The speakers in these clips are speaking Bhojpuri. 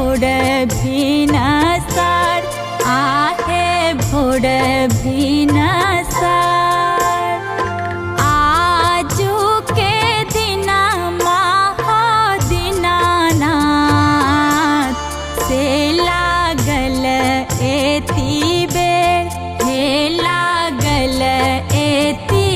भोर भिनसर आहे भोर भिनसर आजू के दिना महादीनानाथ से लागल एती बेर हे लागल एती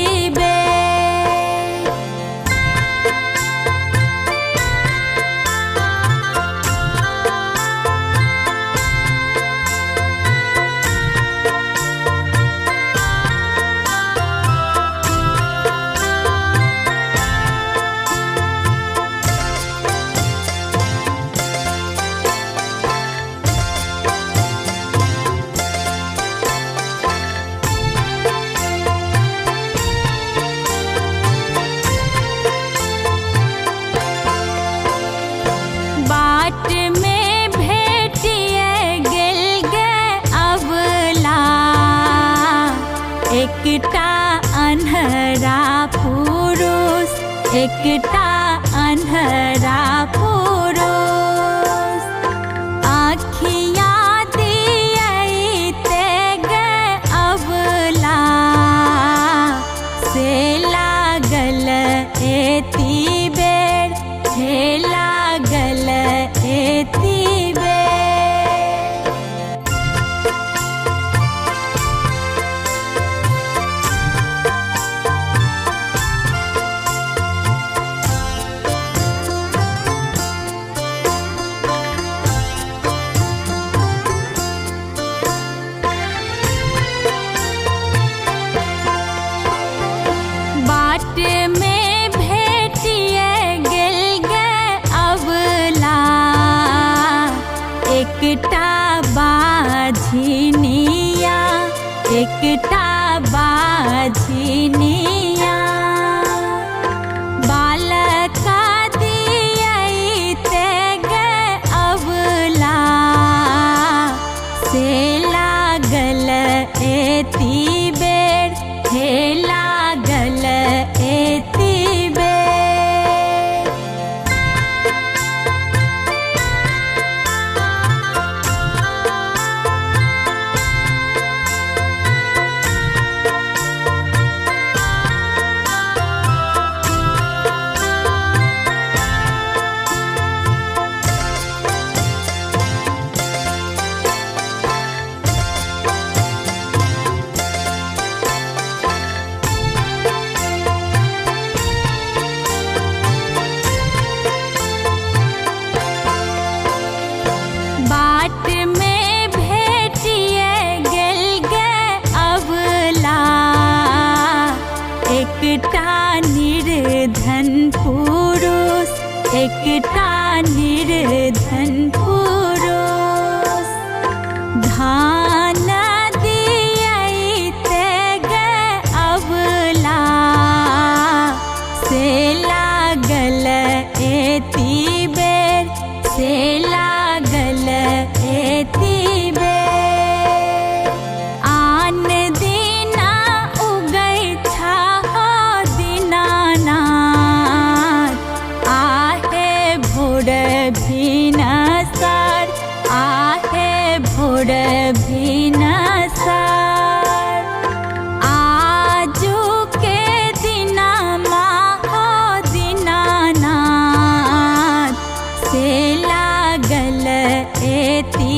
बाट में भेटिए गेल गे अबला एकटा अन्हरा पुरुष एकटा अन्हरा पुरुष आँखियाँ दियते गे अबला से लागल एती बेर हे लागल एती बेर बाट में भेटिए गेल गे अबला एकटा बाझिनिया एकटा बाझिनिया बालका दियते गे अबला से लागल एती बेर हे लागल एती बेर बाट में भेटिए गेल गे अबला एकटा निर्धन पुरुष एकटा निर्धन पुरुष धान दियते गे अबला से लागल एती बेर से लागल एती बेर आन दिना उगै छहो दीनानाथ आहे भोर भिनसर आहे भोर भिनसर आजू के दिना महादीनानाथ से लागल एती